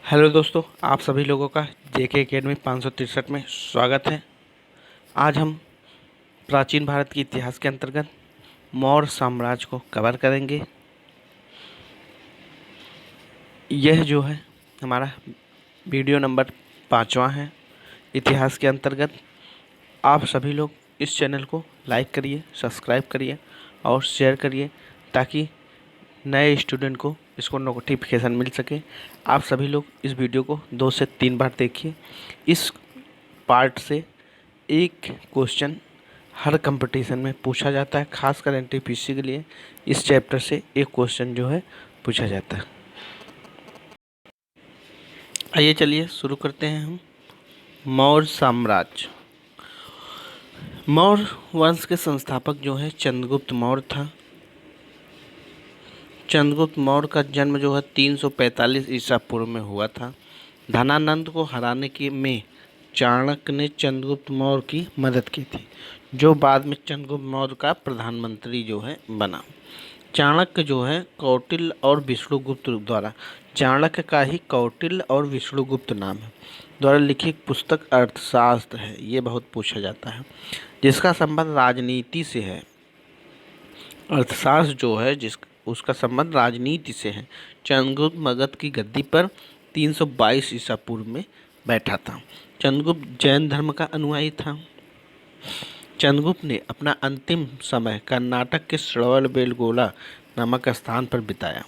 Hello दोस्तों, आप सभी लोगों का जेके एकेडमी 563 में स्वागत है। आज हम प्राचीन भारत के इतिहास के अंतर्गत मौर्य साम्राज्य को कवर करेंगे। यह जो है हमारा वीडियो नंबर 5वां है इतिहास के अंतर्गत। आप सभी लोग इस चैनल को लाइक करिए, सब्सक्राइब करिए और शेयर करिए ताकि नए स्टूडेंट को इसको नोटिफिकेशन मिल सके। आप सभी लोग इस वीडियो को 2 से 3 बार देखिए। इस पार्ट से एक क्वेश्चन हर कंपटीशन में पूछा जाता है, खासकर एनटीपीसी के लिए इस चैप्टर से एक क्वेश्चन जो है पूछा जाता है। आइए चलिए शुरू करते हैं हम। मौर्य साम्राज्य। मौर्य वंश के संस्थापक जो है चंद्रगुप्त मौर्य था। चंद्रगुप्त मौर्य का जन्म जो है 345 ईसा पूर्व में हुआ था। धनानंद को हराने के में चाणक्य ने चंद्रगुप्त मौर्य की मदद की थी, जो बाद में चंद्रगुप्त मौर्य का प्रधानमंत्री जो है बना। चाणक्य जो है कौटिल्य और विष्णुगुप्त द्वारा, चाणक्य का ही कौटिल्य और विष्णुगुप्त नाम है, द्वारा लिखी पुस्तक अर्थशास्त्र है। ये बहुत पूछा जाता है, जिसका संबंध राजनीति से है। अर्थशास्त्र जो है उसका संबंध राजनीति से है। चंद्रगुप्त मगध की गद्दी पर 322 ईसा पूर्व में बैठा था। चंद्रगुप्त जैन धर्म का अनुयायी था। चंद्रगुप्त ने अपना अंतिम समय कर्नाटक के श्रवणबेलगोला नामक स्थान पर बिताया।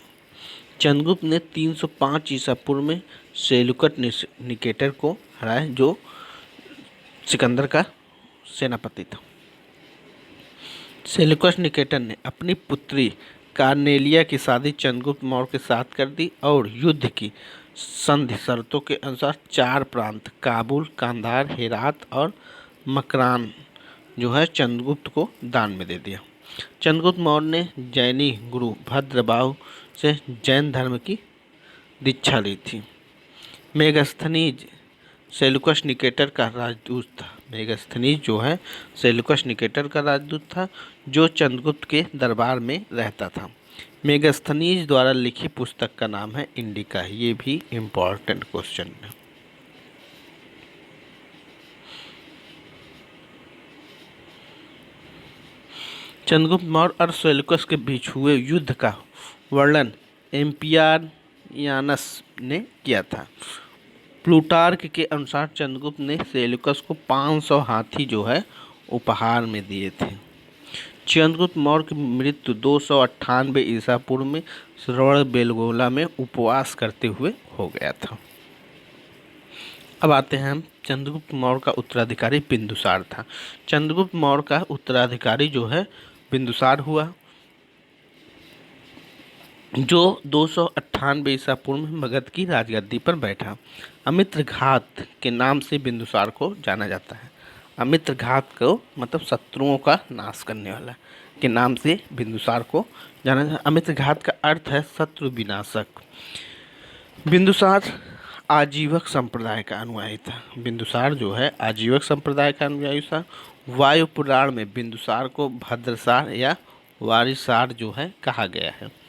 चंद्रगुप्त ने 305 ईसा पूर्व में सेल्यूकड निकेटर को हराया, जो सिकंदर का सेनापति था। सेल्यूकस निकेटर ने अपनी पुत्री कार्नेलिया की शादी चंद्रगुप्त मौर्य के साथ कर दी और युद्ध की संधि शर्तों के अनुसार 4 प्रांत काबुल, कांधार, हेरात और मकरान जो है चंद्रगुप्त को दान में दे दिया। चंद्रगुप्त मौर्य ने जैनी गुरु भद्रबाहु से जैन धर्म की दीक्षा ली थी। मेगस्थनीज सेल्यूकस निकेटर का राजदूत था। मेगस्थनीज जो है सेल्यूकस निकेटर का राजदूत था, जो चंद्रगुप्त के दरबार में रहता था। मेगस्थनीज द्वारा लिखी पुस्तक का नाम है इंडिका। ये भी इम्पोर्टेंट क्वेश्चन है। चंद्रगुप्त मौर्य और सेल्यूकस के बीच हुए युद्ध का वर्णन एम्पियानियानस ने किया था। प्लूटार्क के अनुसार चंद्रगुप्त ने सेल्यूकस को 500 हाथी जो है उपहार में दिए थे। चंद्रगुप्त मौर्य की मृत्यु 298 ईसा पूर्व में श्रवणबेलगोला में उपवास करते हुए हो गया था। अब आते हैं हम, चंद्रगुप्त मौर्य का उत्तराधिकारी बिंदुसार था। चंद्रगुप्त मौर्य का उत्तराधिकारी जो है बिंदुसार हुआ, जो 298 ईसा पूर्व में मगध की राजगद्दी पर बैठा। अमित्रघात के नाम से बिंदुसार को जाना जाता है। अमित्रघात को मतलब शत्रुओं का नाश करने वाला के नाम से बिंदुसार को जाना जाता है। अमित्रघात का अर्थ है शत्रु विनाशक। बिंदुसार आजीवक संप्रदाय का अनुयायी था। बिंदुसार जो है आजीवक संप्रदाय का अनुयायी था। वायु पुराण में बिंदुसार को भद्रसार या वारिसार जो है कहा गया है।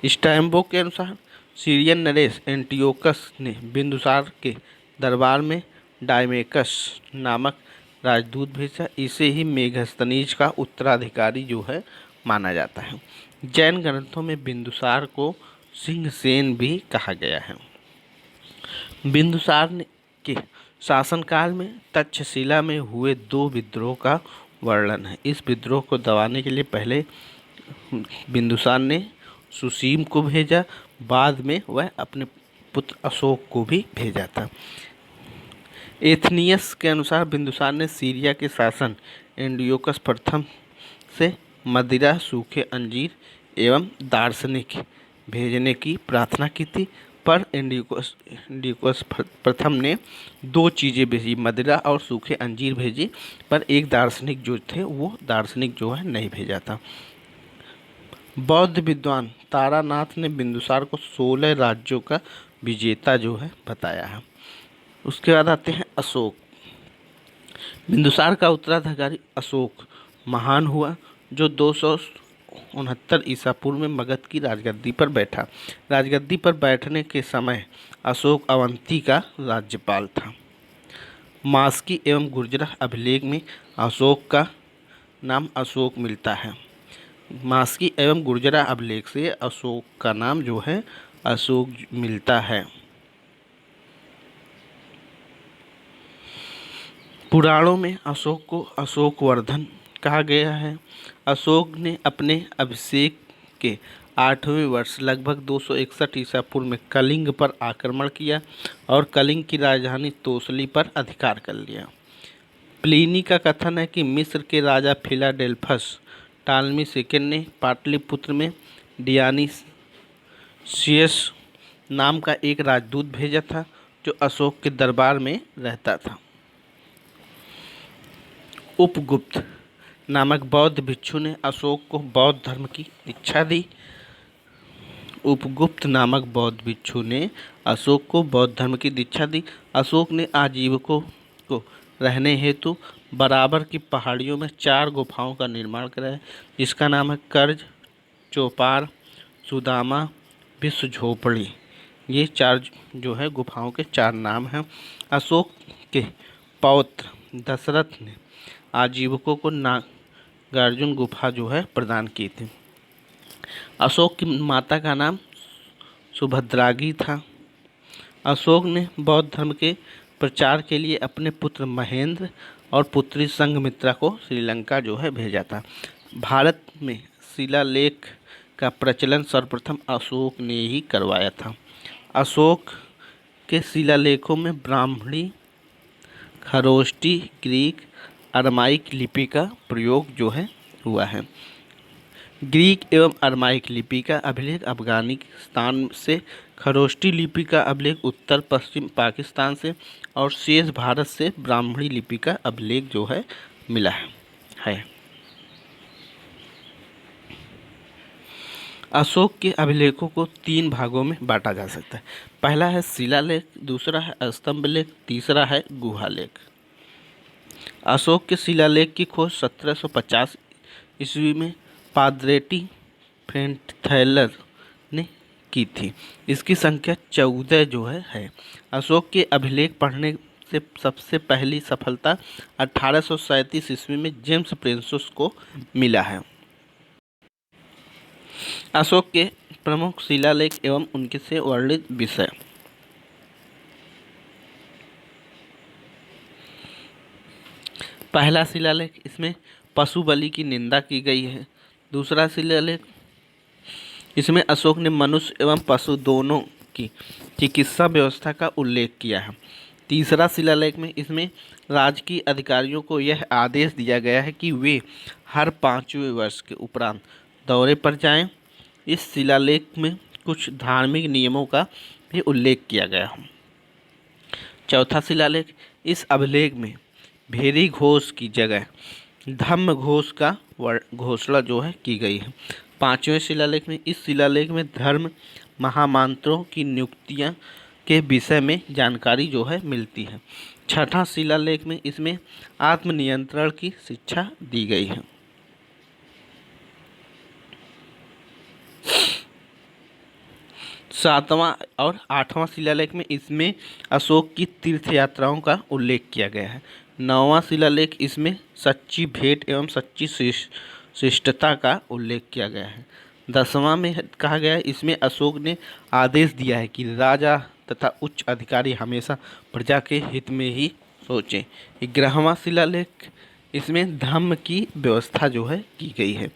स्टैम्बो के अनुसार सीरियन नरेश एंटियोकस ने बिंदुसार के दरबार में डायमेकस नामक राजदूत भेजा। इसे ही मेगस्थनीज का उत्तराधिकारी जो है माना जाता है। जैन ग्रंथों में बिंदुसार को सिंहसेन भी कहा गया है। बिंदुसार के शासनकाल में तक्षशिला में हुए 2 विद्रोह का वर्णन है। इस विद्रोह को दबाने के लिए पहले बिंदुसार ने सुसीम को भेजा, बाद में वह अपने पुत्र अशोक को भी भेजा था। एथनियस के अनुसार बिंदुसार ने सीरिया के शासन एंटियोकस प्रथम से मदिरा, सूखे अंजीर एवं दार्शनिक भेजने की प्रार्थना की थी, पर एंटियोकस प्रथम ने 2 चीज़ें भेजी, मदिरा और सूखे अंजीर भेजी, पर एक दार्शनिक जो थे वो दार्शनिक जो है नहीं भेजा था। बौद्ध विद्वान तारानाथ ने बिंदुसार को 16 राज्यों का विजेता जो है बताया है। उसके बाद आते हैं अशोक। बिंदुसार का उत्तराधिकारी अशोक महान हुआ, जो 200 669 ईसा पूर्व में मगध की राजगद्दी पर बैठा। राजगद्दी पर बैठने के समय अशोक अवंती का राज्यपाल था। मास्की एवं गुर्जरा अभिलेख में अशोक का नाम अशोक मिलता है। मास्की एवं गुर्जरा अभिलेख से अशोक का नाम जो है अशोक मिलता है। पुराणों में अशोक को अशोकवर्धन कहा गया है। अशोक ने अपने अभिषेक के 8वें वर्ष लगभग 261 ईसा पूर्व में कलिंग पर आक्रमण किया और कलिंग की राजधानी तोसली पर अधिकार कर लिया। प्लिनी का कथन है कि मिस्र के राजा फिलाडेल्फस टालमी सेकंड ने पाटलिपुत्र में डियानीसियस नाम का एक राजदूत भेजा था जो अशोक के दरबार में रहता था। उपगुप्त नामक बौद्ध भिक्षु ने अशोक को बौद्ध धर्म की दीक्षा दी। उपगुप्त नामक बौद्ध भिक्षु ने अशोक को बौद्ध धर्म की दीक्षा दी। अशोक ने आजीविकों को रहने हेतु बराबर की पहाड़ियों में 4 गुफाओं का निर्माण कराया, जिसका नाम है कर्ज, चौपार, सुदामा, विश्व झोपड़ी। ये 4 जो है गुफाओं के 4 नाम हैं। अशोक के पौत्र दशरथ ने आजीविकों को नागार्जुन गुफा जो है प्रदान की थी। अशोक की माता का नाम सुभद्रागी था। अशोक ने बौद्ध धर्म के प्रचार के लिए अपने पुत्र महेंद्र और पुत्री संघमित्रा को श्रीलंका जो है भेजा था। भारत में शिलालेख का प्रचलन सर्वप्रथम अशोक ने ही करवाया था। अशोक के शिलालेखों में ब्राह्मणी, खरोष्टी, ग्रीक, अरमाइक लिपि का प्रयोग जो है हुआ है। ग्रीक एवं अरमाइक लिपि का अभिलेख अफगानिस्तान से, खरोष्टी लिपि का अभिलेख उत्तर पश्चिम पाकिस्तान से और शेष भारत से ब्राह्मणी लिपि का अभिलेख जो है मिला है। अशोक के अभिलेखों को 3 भागों में बांटा जा सकता है। पहला है शिलालेख, दूसरा है स्तंभलेख, तीसरा है गुहालेख। अशोक के शिलालेख की खोज 1750 ईस्वी में पादरेटी फेंटथैलर ने की थी। इसकी संख्या 14 जो है। अशोक के अभिलेख पढ़ने से सबसे पहली सफलता 1837 ईस्वी में जेम्स प्रिंसेस को मिला है। अशोक के प्रमुख शिलालेख एवं उनके से वर्णित विषय। पहला शिलालेख, इसमें पशु बलि की निंदा की गई है। दूसरा शिलालेख, इसमें अशोक ने मनुष्य एवं पशु दोनों की चिकित्सा व्यवस्था का उल्लेख किया है। तीसरा शिलालेख में इसमें राजकीय अधिकारियों को यह आदेश दिया गया है कि वे हर 5वें वर्ष के उपरांत दौरे पर जाएं। इस शिलालेख में कुछ धार्मिक नियमों का भी उल्लेख किया गया है। चौथा शिलालेख, इस अभिलेख में भेरी घोष की जगह धम्म घोष का घोषणा जो है की गई है। 5वें शिलालेख में, इस शिलालेख में धर्म महामांत्रों की नियुक्तियां के विषय में जानकारी जो है मिलती है। 6ठा शिलालेख में इसमें आत्मनियंत्रण की शिक्षा दी गई है। 7वां और 8वां शिलालेख में इसमें अशोक की तीर्थ यात्राओं का उल्लेख किया गया है। 9वां शिलालेख, इसमें सच्ची भेंट एवं सच्ची शिष्टता का उल्लेख किया गया है। 10वां में कहा गया है, इसमें अशोक ने आदेश दिया है कि राजा तथा उच्च अधिकारी हमेशा प्रजा के हित में ही सोचें। 11वां शिलालेख, इसमें धम्म की व्यवस्था जो है की गई है।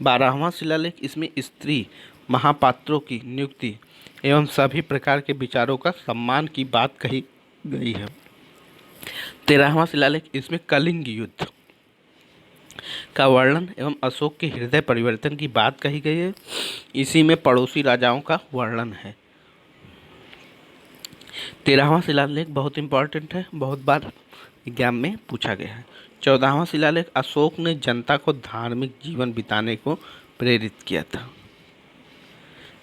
12वां शिलालेख, इसमें स्त्री महापात्रों की नियुक्ति एवं सभी प्रकार के विचारों का सम्मान की बात कही गई है। 13वां शिलालेख, इसमें कलिंग युद्ध का वर्णन एवं अशोक के हृदय परिवर्तन की बात कही गई है। इसी में पड़ोसी राजाओं का वर्णन है। 13वां शिलालेख बहुत इंपॉर्टेंट है, बहुत बार एग्जाम में पूछा गया है। 14वां शिलालेख, अशोक ने जनता को धार्मिक जीवन बिताने को प्रेरित किया था।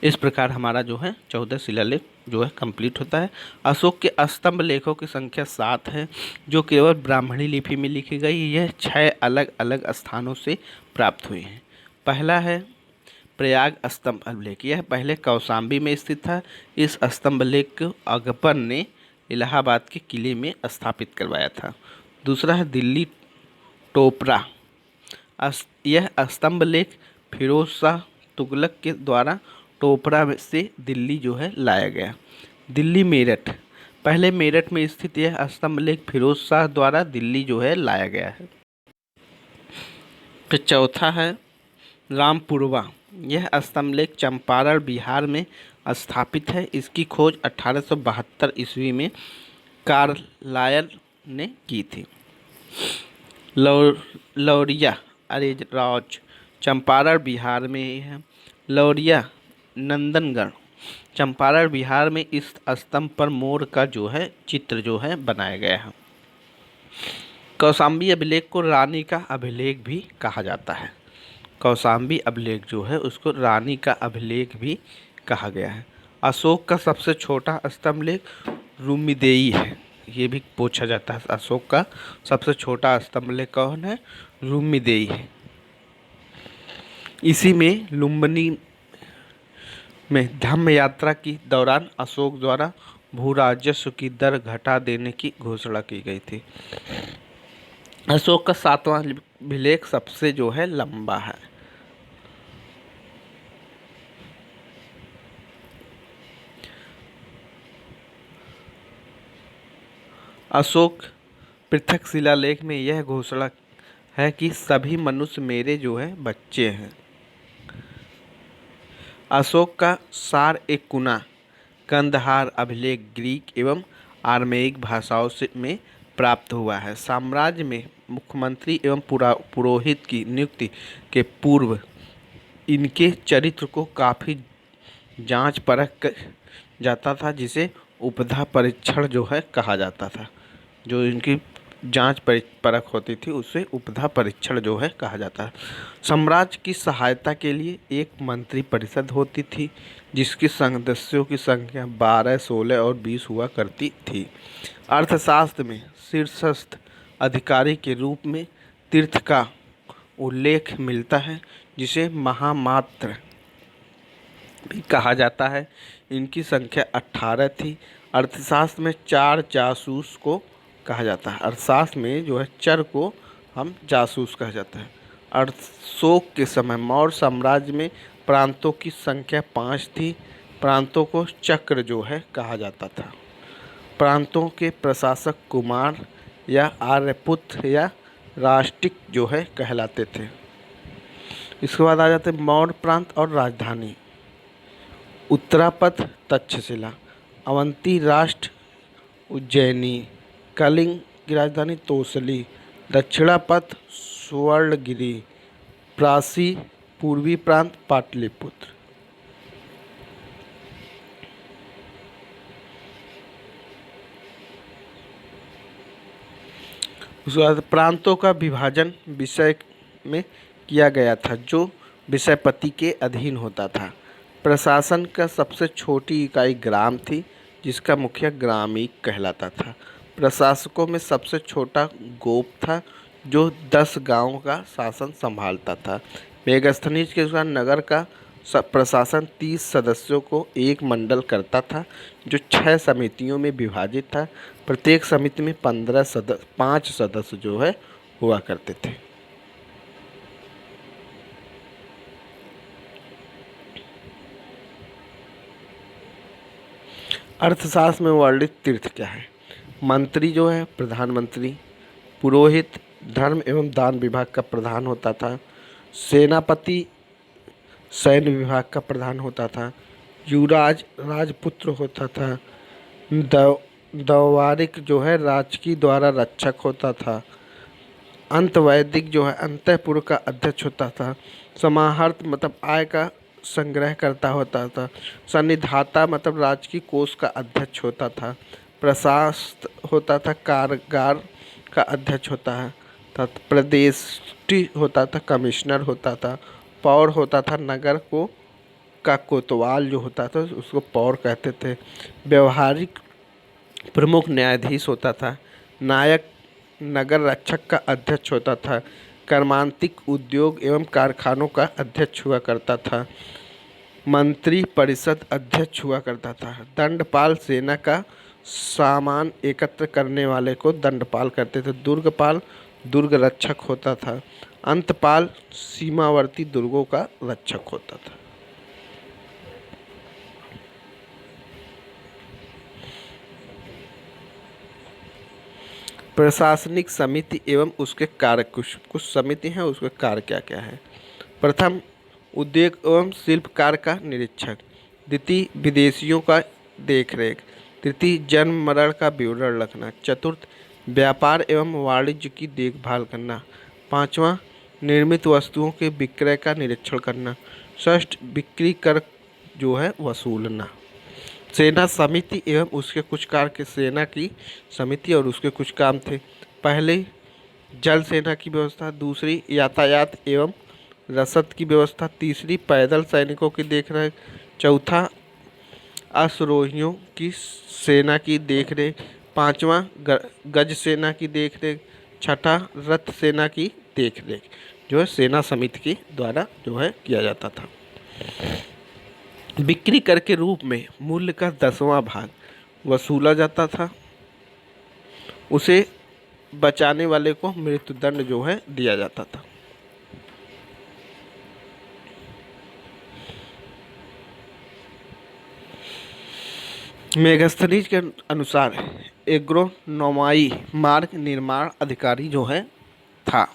इस प्रकार हमारा जो है 14 शिलालेख जो है कंप्लीट होता है। अशोक के स्तंभ लेखों की संख्या 7 है, जो केवल ब्राह्मणी लिपि में लिखी गई। यह 6 अलग अलग स्थानों से प्राप्त हुई हैं। पहला है प्रयाग स्तंभ अभिलेख, यह पहले कौशाम्बी में स्थित था। इस स्तंभ लेख को अकबर ने इलाहाबाद के किले में स्थापित करवाया था। दूसरा है दिल्ली टोपरा। यह स्तंभ लेख फिरोज शाह तुगलक के द्वारा टोपरा से दिल्ली जो है लाया गया। दिल्ली मेरठ, पहले मेरठ में स्थित यह स्तंभ लेख फिरोज शाह द्वारा दिल्ली जो है लाया गया है। फिर चौथा है रामपुरवा। यह स्तंभ लेख चंपारण बिहार में स्थापित है। इसकी खोज 1872 ईस्वी में कार्लायल ने की थी। लौरिया अरेराज चंपारण बिहार में है। लौरिया नंदनगढ़ चंपारण बिहार में इस स्तंभ पर मोर का जो है चित्र जो है बनाया गया है। कौशाम्बी अभिलेख को रानी का अभिलेख भी कहा जाता है। कौशाम्बी अभिलेख जो है उसको रानी का अभिलेख भी कहा गया है। अशोक का सबसे छोटा स्तंभ लेख रुम्मीदेई है। ये भी पूछा जाता है, अशोक का सबसे छोटा स्तंभ लेख कौन है? रुम्मीदेई है। इसी में लुम्बिनी में धम्म यात्रा की दौरान अशोक द्वारा भू राजस्व की दर घटा देने की घोषणा की गई थी। अशोक का 7वां अभिलेख सबसे जो है लंबा है। अशोक पृथक शिलालेख में यह घोषणा है कि सभी मनुष्य मेरे जो है बच्चे हैं। अशोक का सार एक कुना कंदहार अभिलेख ग्रीक एवं आर्मेयिक भाषाओं से में प्राप्त हुआ है। साम्राज्य में मुख्यमंत्री एवं पुरोहित की नियुक्ति के पूर्व इनके चरित्र को काफ़ी जांच परख जाता था, जिसे उपधा परीक्षण जो है कहा जाता था। जो इनकी जांच परख होती थी उसे उपधा परीक्षण जो है कहा जाता है। साम्राज्य की सहायता के लिए एक मंत्री परिषद होती थी, जिसके सदस्यों की संख्या 12, 16 और 20 हुआ करती थी। अर्थशास्त्र में शीर्षस्थ अधिकारी के रूप में तीर्थ का उल्लेख मिलता है, जिसे महामात्र भी कहा जाता है। इनकी संख्या 18 थी। अर्थशास्त्र में 4 जासूस को कहा जाता है। अर्थशास्त्र में जो है चर को हम जासूस कहा जाता है। अशोक के समय मौर्य साम्राज्य में प्रांतों की संख्या 5 थी। प्रांतों को चक्र जो है कहा जाता था। प्रांतों के प्रशासक कुमार या आर्यपुत्र या राष्ट्रिक जो है कहलाते थे। इसके बाद आ जाते मौर्य प्रांत और राजधानी। उत्तरापथ तक्षशिला, अवंती राष्ट्र उज्जैनी, कलिंग की राजधानी तोसली, दक्षिणापथ स्वर्णगिरी, प्रासी पूर्वी प्रांत पाटलिपुत्र। उसके बाद प्रांतों का विभाजन विषय में किया गया था, जो विषयपति के अधीन होता था। प्रशासन का सबसे छोटी इकाई ग्राम थी, जिसका मुखिया ग्रामीण कहलाता था। प्रशासकों में सबसे छोटा गोप था, जो 10 गांवों का शासन संभालता था। मेगास्थनीज के अनुसार नगर का प्रशासन 30 सदस्यों को एक मंडल करता था, जो 6 समितियों में विभाजित था। प्रत्येक समिति में 5 सदस्य जो है हुआ करते थे। अर्थशास्त्र में वर्णित तीर्थ क्या है? मंत्री जो है प्रधानमंत्री, पुरोहित धर्म एवं दान विभाग का प्रधान होता था, सेनापति सैन्य विभाग का प्रधान होता था, युवराज राजपुत्र होता था, दवारिक जो है राजकी द्वारा रक्षक होता था, अंतवैदिक जो है अंतःपुर का अध्यक्ष होता था, समाहर्त मतलब आय का संग्रह करता होता था, सन्निधाता मतलब राजकीय कोष का अध्यक्ष होता था, प्रशासक होता था कारागार का अध्यक्ष होता है, प्रदेष्टि होता था कमिश्नर होता था, पौर होता था नगर को का कोतवाल जो होता था उसको पौर कहते थे, व्यवहारिक प्रमुख न्यायाधीश होता था, नायक नगर रक्षक का अध्यक्ष होता था, कर्मांतिक उद्योग एवं कारखानों का अध्यक्ष हुआ करता था। मंत्री परिषद अध्यक्ष हुआ करता था। दंडपाल सेना का सामान एकत्र करने वाले को दंडपाल करते थे। दुर्गपाल दुर्ग रक्षक होता था। अंतपाल सीमावर्ती दुर्गों का रक्षक होता था। प्रशासनिक समिति एवं उसके कार्य कुछ समिति हैं, उसके कार्य क्या क्या है। प्रथम, उद्योग एवं शिल्पकार का निरीक्षक। द्वितीय, विदेशियों का देखरेख। तृतीय, जन्म मरण का विवरण रखना। चतुर्थ, व्यापार एवं वाणिज्य की देखभाल करना। पांचवा, निर्मित वस्तुओं के विक्रय का निरीक्षण करना। षष्ठ, बिक्री कर जो है वसूलना। सेना समिति एवं उसके कुछ कार्य के सेना की समिति और उसके कुछ काम थे। पहले, जल सेना की व्यवस्था। दूसरी, यातायात एवं रसद की व्यवस्था। तीसरी, पैदल सैनिकों की देखरेख। चौथा, अश्वरोहियों की सेना की देखरेख। पांचवा, गज सेना की देखरेख। छठा, रथ सेना की देखरेख जो है सेना समिति के द्वारा जो है किया जाता था। बिक्री कर के रूप में मूल्य का 10वां भाग वसूला जाता था। उसे बचाने वाले को मृत्युदंड जो है दिया जाता था। मेगास्थनीज के अनुसार एग्रोनोमाई मार्ग निर्माण अधिकारी जो है था।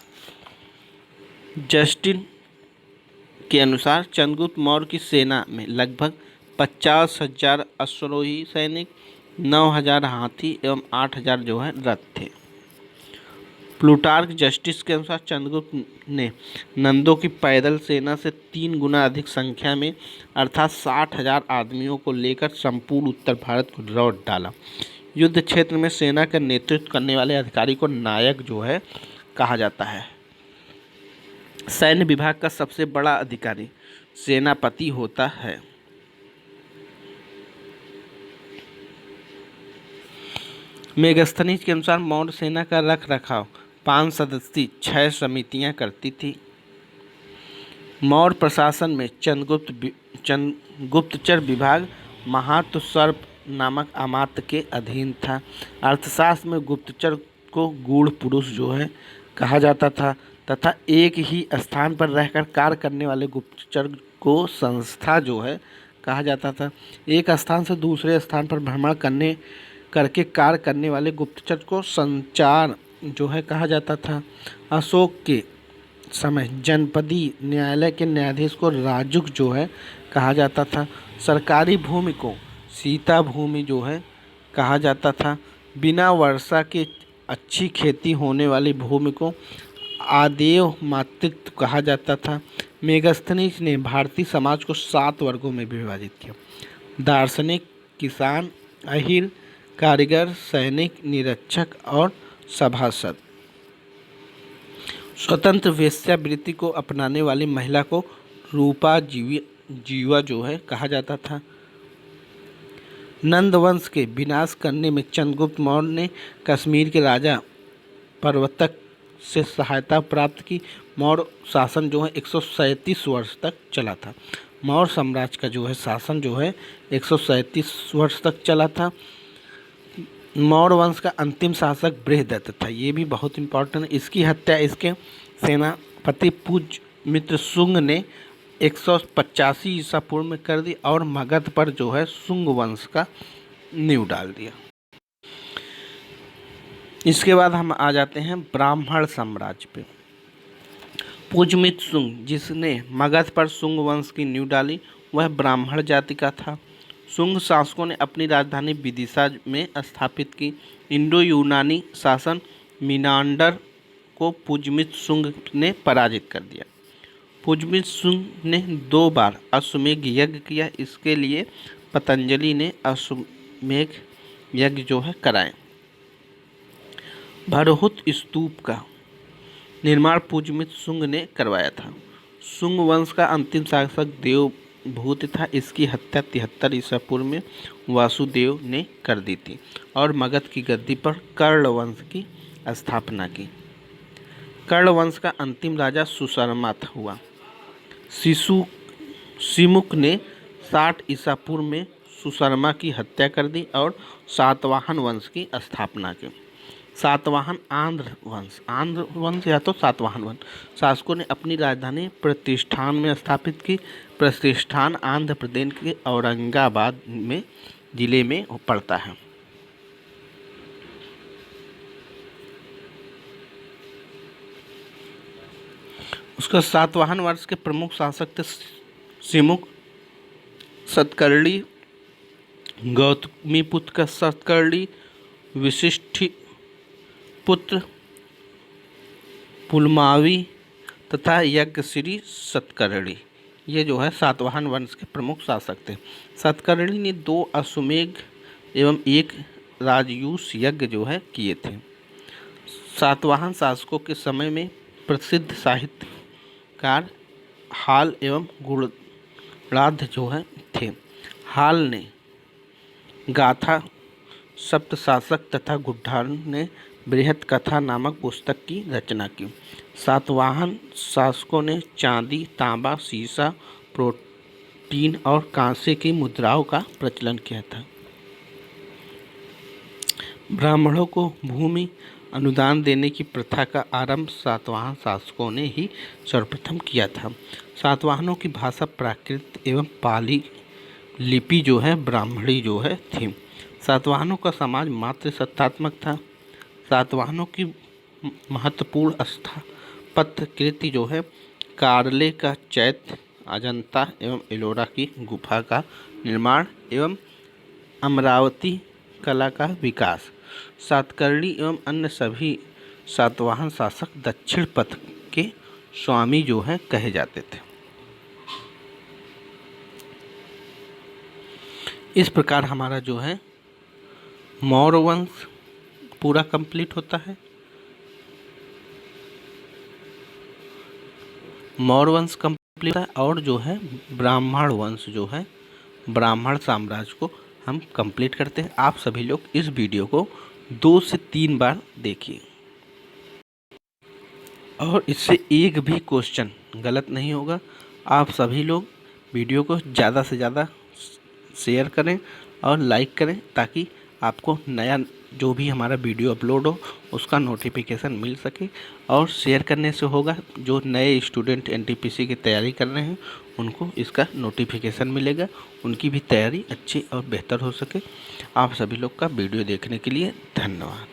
जस्टिन के अनुसार चंद्रगुप्त मौर्य की सेना में लगभग 50,000 अश्वारोही सैनिक, 9,000 हाथी एवं 8,000 जो है रथ थे। प्लूटार्क जस्टिस के अनुसार चंद्रगुप्त ने नंदों की पैदल सेना से 3 गुना अधिक संख्या में अर्थात 60,000 आदमियों को लेकर संपूर्ण उत्तर भारत को लौट डाला। युद्ध क्षेत्र में सेना का नेतृत्व करने वाले अधिकारी को नायक जो है कहा जाता है। सैन्य विभाग का सबसे बड़ा अधिकारी सेनापति होता है। मेगास्थनीज के अनुसार मौर्य सेना का रख रखाव 5 सदस्यीय 6 समितियां करती थी। मौर्य प्रशासन में गुप्तचर विभाग महात्व सर्प नामक अमात्य के अधीन था। अर्थशास्त्र में गुप्तचर को गूढ़ पुरुष जो है कहा जाता था तथा एक ही स्थान पर रहकर कार्य करने वाले गुप्तचर को संस्था जो है कहा जाता था। एक स्थान से दूसरे स्थान पर भ्रमण करके कार्य करने वाले गुप्तचर को संचार जो है कहा जाता था। अशोक के समय जनपदी न्यायालय के न्यायाधीश को राजुक जो है कहा जाता था। सरकारी भूमि को सीता भूमि जो है कहा जाता था। बिना वर्षा के अच्छी खेती होने वाली भूमि को आदेव मातृत्व कहा जाता था। मेगास्थनीज ने भारतीय समाज को 7 वर्गों में विभाजित किया। दार्शनिक, किसान, अहीर, कारीगर, सैनिक, निरीक्षक और सभासद। स्वतंत्र वेश्यावृत्ति को अपनाने वाली महिला को रूपा जीवा जो है कहा जाता था। नंद वंश के विनाश करने में चंद्रगुप्त मौर्य ने कश्मीर के राजा प्रवर्तक से सहायता प्राप्त की। मौर्य शासन जो है 137 वर्ष तक चला था। मौर्य साम्राज्य का जो है शासन जो है 137 वर्ष तक चला था। मौर्य वंश का अंतिम शासक बृहदत्त था। ये भी बहुत इम्पोर्टेंट है। इसकी हत्या इसके सेनापति पुष्यमित्र शुंग ने 185 ईसा पूर्व में कर दी और मगध पर जो है शुंग वंश का नींव डाल दिया। इसके बाद हम आ जाते हैं ब्राह्मण साम्राज्य पे। पुष्यमित्र शुंग जिसने मगध पर शुंग वंश की नींव डाली वह ब्राह्मण जाति का था। शुंग शासकों ने अपनी राजधानी विदिशा में स्थापित की। इंडो यूनानी शासन मिनांडर को पुष्यमित्र शुंग ने पराजित कर दिया। पुष्यमित्र शुंग ने 2 बार अश्वमेध यज्ञ किया। इसके लिए पतंजलि ने अश्वमेध यज्ञ जो है कराए। भरहुत स्तूप का निर्माण पुष्यमित्र शुंग ने करवाया था। शुंग वंश का अंतिम शासक देवभूत था। इसकी हत्या 73 ईसा पूर्व में वासुदेव ने कर दी थी और मगध की गद्दी पर कर्ण वंश की स्थापना की। कर्ण वंश का अंतिम राजा सुशर्मा हुआ। सिमुक ने 60 ईसा पूर्व में सुशर्मा की हत्या कर दी और सातवाहन वंश की स्थापना की। सातवाहन आंध्र वंश या तो सातवाहन वंश शासकों ने अपनी राजधानी प्रतिष्ठान में स्थापित की। प्रतिष्ठान आंध्र प्रदेश के औरंगाबाद में जिले में पड़ता है। उसका सातवाहन वंश के प्रमुख शासक थे सिमुक, सतकर्णी, गौतमीपुत्र का सतकर्णी, वशिष्ठिपुत्र पुलमावी तथा यज्ञश्री सतकर्णी। ये जो है सातवाहन वंश के प्रमुख शासक थे। सतकर्णी ने 2 अश्वमेध एवं 1 राजयूष यज्ञ जो है किए थे। सातवाहन शासकों के समय में प्रसिद्ध साहित्यकार हाल एवं गुणाढ़ जो है थे। हाल ने गाथा सप्तशासक तथा गुढ़ाढ़ ने बृहत कथा नामक पुस्तक की रचना की। सातवाहन शासकों ने चांदी, तांबा, सीसा, प्लेटिन और कांसे की मुद्राओं का प्रचलन किया था। ब्राह्मणों को भूमि अनुदान देने की प्रथा का आरंभ सातवाहन शासकों ने ही सर्वप्रथम किया था। सातवाहनों की भाषा प्राकृत एवं पाली लिपि जो है ब्राह्मणी जो है थी। सातवाहनों का समाज मात्र सत्तात्मक था। सातवाहनों की महत्वपूर्ण स्थापत्य कृति जो है कारले का चैत्य, अजंता एवं एलोरा की गुफा का निर्माण एवं अमरावती कला का विकास। सातकर्णी एवं अन्य सभी सातवाहन शासक दक्षिण पथ के स्वामी जो है कहे जाते थे। इस प्रकार हमारा जो है मौर्य वंश पूरा कंप्लीट होता है। मौर्य वंश कंप्लीट होता है और जो है ब्राह्मण वंश जो है ब्राह्मण साम्राज्य को हम कंप्लीट करते हैं। आप सभी लोग इस वीडियो को 2 से 3 बार देखिए और इससे एक भी क्वेश्चन गलत नहीं होगा। आप सभी लोग वीडियो को ज़्यादा से ज़्यादा शेयर करें और लाइक करें ताकि आपको नया जो भी हमारा वीडियो अपलोड हो उसका नोटिफिकेशन मिल सके। और शेयर करने से होगा जो नए स्टूडेंट एनटीपीसी की तैयारी कर रहे हैं उनको इसका नोटिफिकेशन मिलेगा, उनकी भी तैयारी अच्छी और बेहतर हो सके। आप सभी लोग का वीडियो देखने के लिए धन्यवाद।